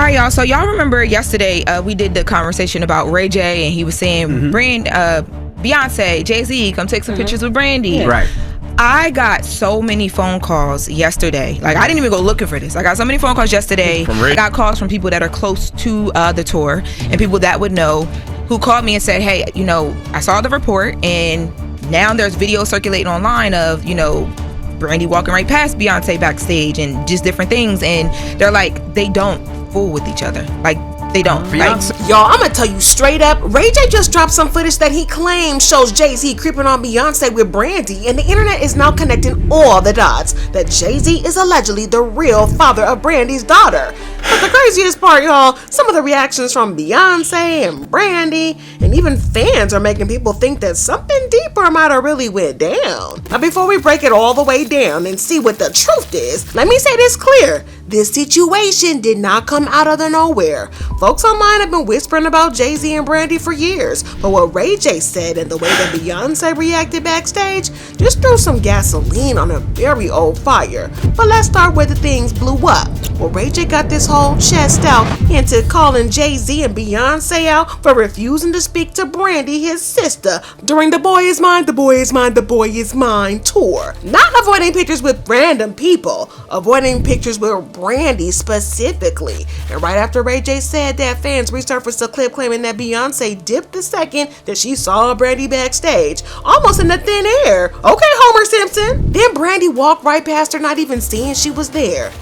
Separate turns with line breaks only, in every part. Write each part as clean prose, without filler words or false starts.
All right, y'all. So y'all remember yesterday we did the conversation about Ray J, and he was saying, Beyonce, Jay Z, come take some pictures with Brandy.
Yeah. Right.
I got so many phone calls yesterday. Like, I didn't even go looking for this. I got so many phone calls yesterday. I got calls from people that are close to the tour and people that would know, who called me and said, hey, you know, I saw the report and now there's videos circulating online of, you know, Brandy walking right past Beyonce backstage and just different things. And they're like, they don't fool with each other. Like, they don't. Like,
y'all, I'm gonna tell you straight up, Ray J just dropped some footage that he claims shows Jay-Z creeping on Beyonce with Brandy, and the internet is now connecting all the dots that Jay-Z is allegedly the real father of Brandy's daughter. But the craziest part, y'all, some of the reactions from Beyonce and Brandy, and even fans are making people think that something deeper might have really went down. Now, before we break it all the way down and see what the truth is, let me say this clear. This situation did not come out of the nowhere. Folks online have been whispering about Jay Z and Brandy for years, but what Ray J said and the way that Beyonce reacted backstage just threw some gasoline on a very old fire. But let's start where the things blew up. Well, Ray J got this whole chest out into calling Jay Z and Beyonce out for refusing to speak to Brandy, his sister, during the Boy Is Mine, the Boy Is Mine, the Boy Is Mine tour. Not avoiding pictures with random people, avoiding pictures with Brandy specifically. And right after Ray J said that, fans resurfaced a clip claiming that Beyonce dipped the second that she saw Brandy backstage, almost in the thin air. Okay, Homer Simpson. Then Brandy walked right past her, not even seeing she was there.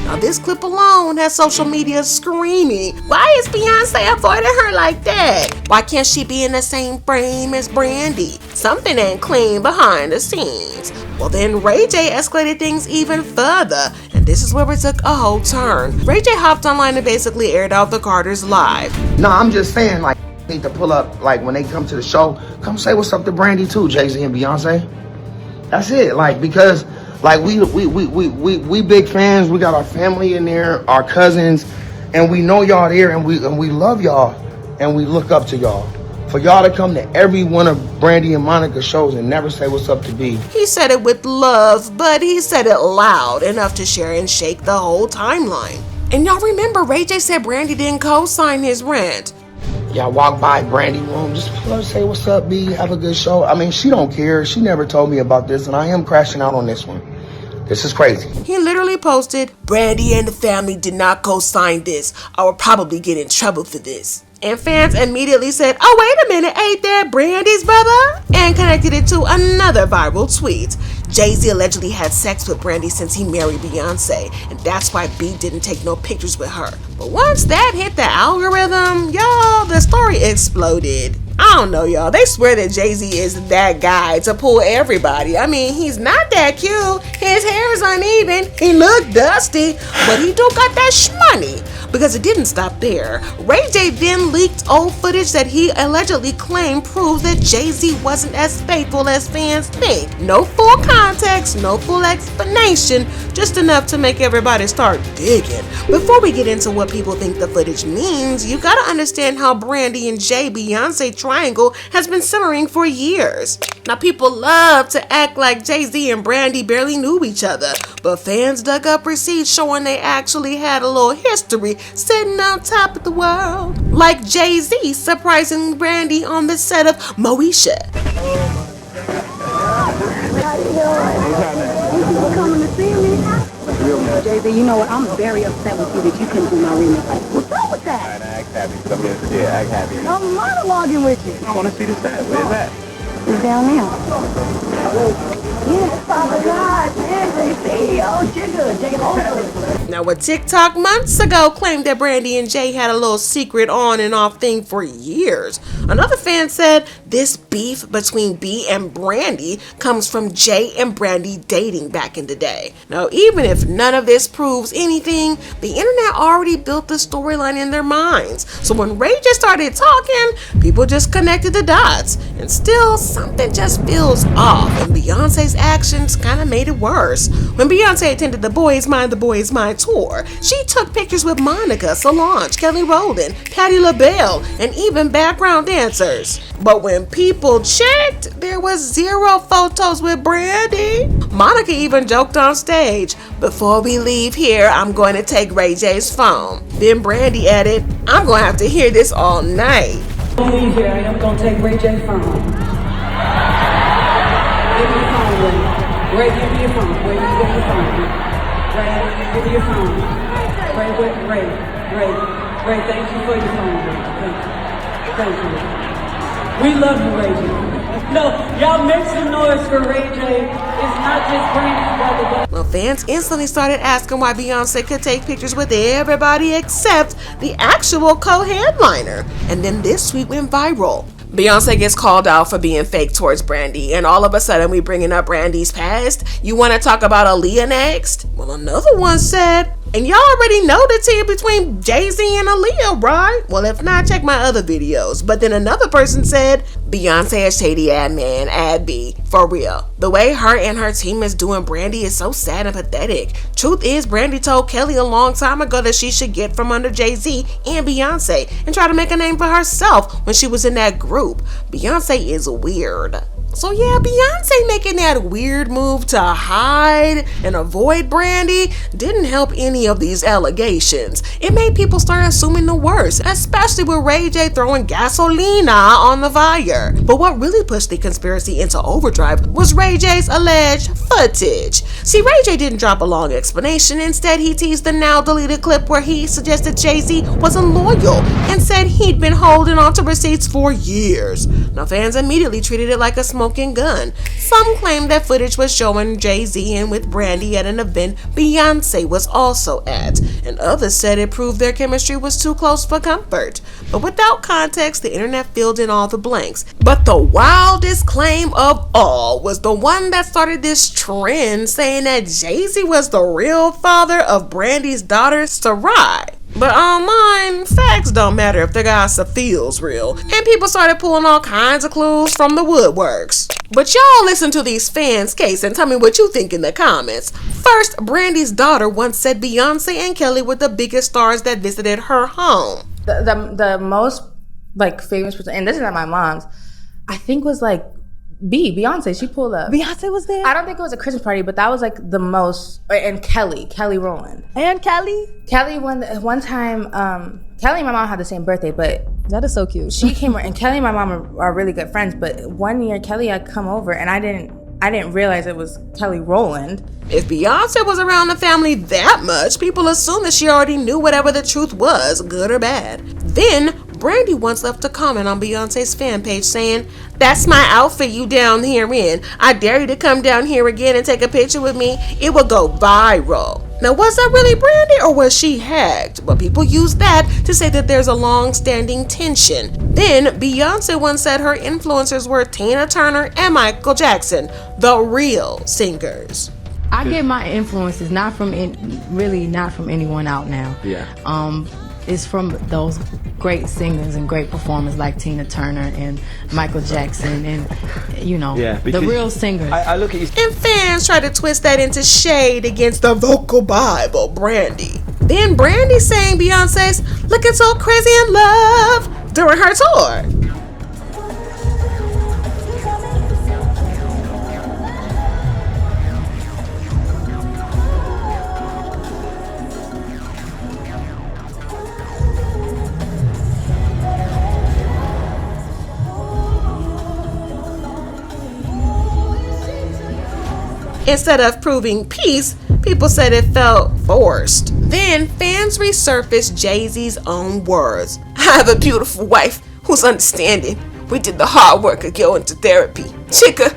Now this clip alone has social media screaming, why is Beyonce avoiding her like that? Why can't she be in the same frame as Brandy? Something ain't clean behind the scenes. Well, then Ray J escalated things even further, and this is where it took a whole turn. Ray J hopped online and basically aired out the Carters live.
No, I'm just saying, like, need to pull up, like, when they come to the show, come say what's up to Brandy too, Jay Z and Beyonce. That's it, like, because like we big fans. We got our family in there, our cousins, and we know y'all there, and we love y'all, and we look up to y'all. For y'all to come to every one of Brandy and Monica's shows and never say what's up to B.
He said it with love, but he said it loud enough to share and shake the whole timeline. And y'all remember Ray J said Brandy didn't co-sign his rent.
Y'all walk by Brandy room, just pull up, say what's up, B, have a good show. I mean, she don't care. She never told me about this, and I am crashing out on this one. This is crazy.
He literally posted, Brandy and the family did not co-sign this. I will probably get in trouble for this. And fans immediately said, oh, wait a minute, ain't that Brandy's brother? And connected it to another viral tweet. Jay-Z allegedly had sex with Brandy since he married Beyonce, and that's why B didn't take no pictures with her. But once that hit the algorithm, y'all, the story exploded. I don't know, y'all. They swear that Jay-Z is that guy to pull everybody. I mean, he's not that cute. His hair is uneven. He look dusty, but he do got that shmoney. Because it didn't stop there. Ray J then leaked old footage that he allegedly claimed proved that Jay-Z wasn't as faithful as fans think. No full context, no full explanation, just enough to make everybody start digging. Before we get into what people think the footage means, you gotta understand how Brandy and Jay Beyonce triangle has been simmering for years. Now people love to act like Jay-Z and Brandy barely knew each other, but fans dug up receipts showing they actually had a little history sitting on top of the world. Like Jay-Z surprising Brandy on the set of Moesha.
You coming to see me? Jay-Z, you know what? I'm very upset with you that you couldn't do my remix. What's up with that?
Act happy. Come here. Yeah, act happy.
I'm monologuing with you.
I want to see the set. Where's that?
It's down there. Yes, Father God, Jay-Z, oh, Jigga.
Now, a TikTok months ago claimed that Brandy and Jay had a little secret on and off thing for years. Another fan said this beef between B and Brandy comes from Jay and Brandy dating back in the day. Now, even if none of this proves anything, the internet already built the storyline in their minds. So when Ray just started talking, people just connected the dots. And still, something just feels off, and Beyonce's actions kind of made made it worse. When Beyonce attended the Boys Mind, the Boys Mind tour, she took pictures with Monica, Solange, Kelly Rowland, Patti LaBelle, and even background dancers. But when people checked, there was 0 photos with Brandy. Monica even joked on stage, "Before we leave here, I'm going to take Ray J's phone." Then Brandy added, "I'm going to have to hear this all night."
Don't leave here. I am gonna take Ray J's phone. Give me your phone, Ray. Ray, give me your phone. Ray, give me your phone. Ray, give me your phone. Ray, thank you for your phone, Ray. Thank you. We love you, Ray J. No, y'all make some noise for Ray J. It's not just Brandy's brother, but...
Well, fans instantly started asking why Beyonce could take pictures with everybody except the actual co-headliner. And then this tweet went viral. Beyonce gets called out for being fake towards Brandy, and all of a sudden we bringing up Brandy's past. You want to talk about Aaliyah next? Well, another one said, and y'all already know the tea between Jay Z and Aaliyah, right? Well, if not, check my other videos. But then another person said, Beyonce a shady ad man, ad B. For real. The way her and her team is doing Brandy is so sad and pathetic. Truth is, Brandy told Kelly a long time ago that she should get from under Jay Z and Beyonce and try to make a name for herself when she was in that group. Beyonce is weird. So yeah, Beyonce making that weird move to hide and avoid Brandy didn't help any of these allegations. It made people start assuming the worst, especially with Ray J throwing gasolina on the fire. But what really pushed the conspiracy into overdrive was Ray J's alleged footage. See, Ray J didn't drop a long explanation. Instead, he teased the now deleted clip where he suggested Jay-Z wasn't loyal and said he'd been holding on to receipts for years. Now, fans immediately treated it like a smoking gun. Some claimed that footage was showing Jay-Z in with Brandy at an event Beyonce was also at, and others said it proved their chemistry was too close for comfort. But without context, the internet filled in all the blanks. But the wildest claim of all was the one that started this trend saying that Jay-Z was the real father of Brandy's daughter, Sarai. But online, facts don't matter if the gossip feels real, and people started pulling all kinds of clues from the woodworks. But y'all listen to these fans' case and tell me what you think in the comments. First, Brandy's daughter once said Beyonce and Kelly were the biggest stars that visited her home.
The most famous person, and this is not my mom's, I think was Beyonce. She pulled up.
Beyonce was there?
I don't think it was a Christmas party, but that was the most. And Kelly Rowland.
And Kelly?
Kelly, one time, Kelly and my mom had the same birthday, but
that is so cute.
She came, and Kelly and my mom are really good friends, but one year Kelly had come over and I didn't realize it was Kelly Rowland.
If Beyonce was around the family that much, people assumed that she already knew whatever the truth was, good or bad. Then, Brandy once left a comment on Beyonce's fan page saying, "That's my outfit you down here in. I dare you to come down here again and take a picture with me. It will go viral." Now, was that really Brandy or was she hacked? But people use that to say that there's a long-standing tension. Then, Beyonce once said her influencers were Tina Turner and Michael Jackson, the real singers.
I get my influences not from anyone out now.
Yeah.
It's from those great singers and great performers like Tina Turner and Michael Jackson and, the real singers.
I look at you.
And fans try to twist that into shade against the vocal Bible, Brandy. Then Brandy sang Beyonce's "Looking So Crazy in Love" during her tour. Instead of proving peace, people said it felt forced. Then fans resurfaced Jay-Z's own words. "I have a beautiful wife who's understanding. We did the hard work of going to therapy. Chicka."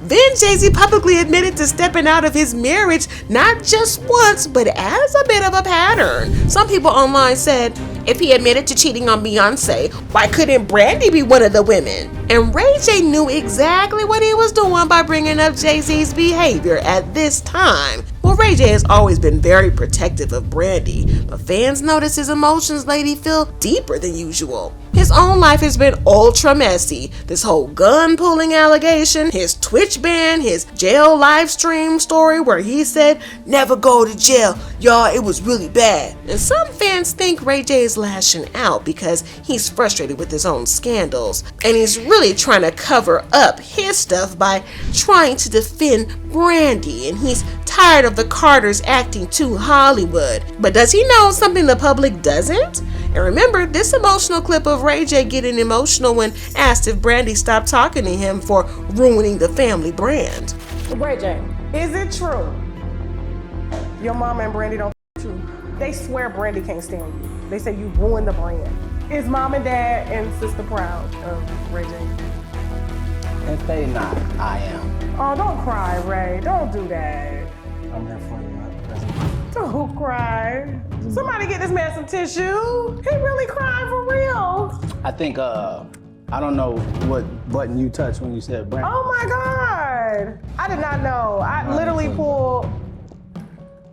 Then Jay-Z publicly admitted to stepping out of his marriage not just once, but as a bit of a pattern. Some people online said, if he admitted to cheating on Beyonce, why couldn't Brandy be one of the women? And Ray J knew exactly what he was doing by bringing up Jay-Z's behavior at this time. Well, Ray J has always been very protective of Brandy, but fans notice his emotions lately feel deeper than usual. His own life has been ultra messy. This whole gun pulling allegation, his Twitch ban, his jail live stream story where he said, "Never go to jail, y'all, it was really bad." And some fans think Ray J is lashing out because he's frustrated with his own scandals, and he's really trying to cover up his stuff by trying to defend Brandy, and he's tired of the Carters acting too Hollywood. But does he know something the public doesn't? And remember this emotional clip of Ray J getting emotional when asked if Brandy stopped talking to him for ruining the family brand.
Ray J, is it true your mama and Brandy don't f you? They swear Brandy can't stand you. They say you ruined the brand. Is mom and dad and sister proud of Ray J?
If they not, I am.
Oh, don't cry, Ray. Don't do that.
I'm here for you.
Don't cry. Somebody get this man some tissue. He really crying for real.
I think, I don't know what button you touched when you said Brandy.
Oh my God. I did not know. I literally pulled.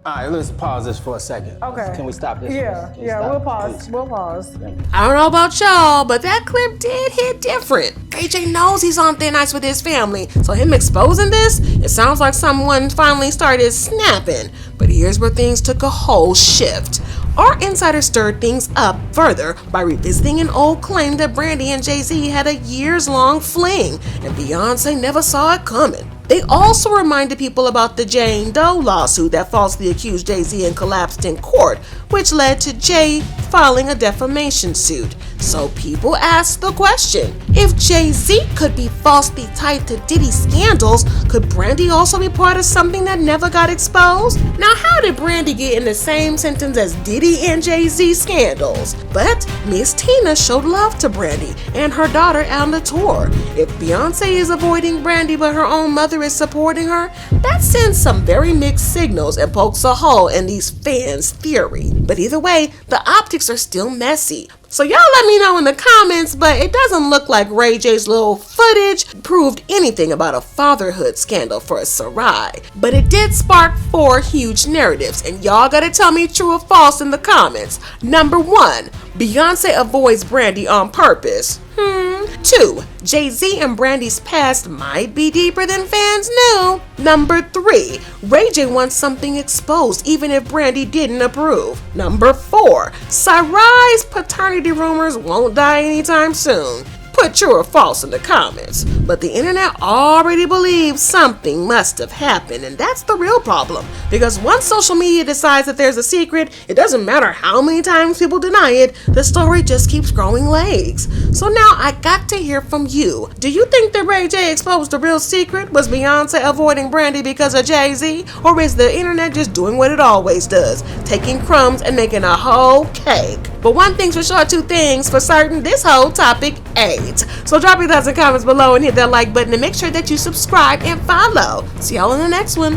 All right, let's pause this for a second.
Okay.
Can we stop this?
Yeah, we'll pause.
Please.
We'll pause.
I don't know about y'all, but that clip did hit different. Ray J knows he's on thin ice with his family, so him exposing this, it sounds like someone finally started snapping. But here's where things took a whole shift. Our insider stirred things up further by revisiting an old claim that Brandy and Jay Z had a years-long fling, and Beyonce never saw it coming. They also reminded people about the Jane Doe lawsuit that falsely accused Jay-Z and collapsed in court, which led to Jay filing a defamation suit. So people asked the question, if Jay-Z could be falsely tied to Diddy's scandals, could Brandy also be part of something that never got exposed? Now, how did Brandy get in the same sentence as Diddy and Jay-Z scandals? But Miss Tina showed love to Brandy and her daughter on the tour. If Beyonce is avoiding Brandy but her own mother is supporting her, that sends some very mixed signals and pokes a hole in these fans' theory. But either way, the optics are still messy. So y'all let me know in the comments, but it doesn't look like Ray J's little footage proved anything about a fatherhood scandal for a Sarai. But it did spark 4 huge narratives, and y'all gotta tell me true or false in the comments. Number 1, Beyonce avoids Brandy on purpose. 2, Jay Z and Brandy's past might be deeper than fans knew. Number 3, Ray J wants something exposed even if Brandy didn't approve. Number 4, Sarai's paternity rumors won't die anytime soon. Put true or false in the comments. But the internet already believes something must have happened, and that's the real problem. Because once social media decides that there's a secret, it doesn't matter how many times people deny it, the story just keeps growing legs. So now I got to hear from you. Do you think that Ray J exposed the real secret? Was Beyonce avoiding Brandy because of Jay-Z? Or is the internet just doing what it always does, taking crumbs and making a whole cake? But one thing's for sure, 2 things for certain, this whole topic ain't. So drop your thoughts and comments below and hit that like button and make sure that you subscribe and follow. See y'all in the next one.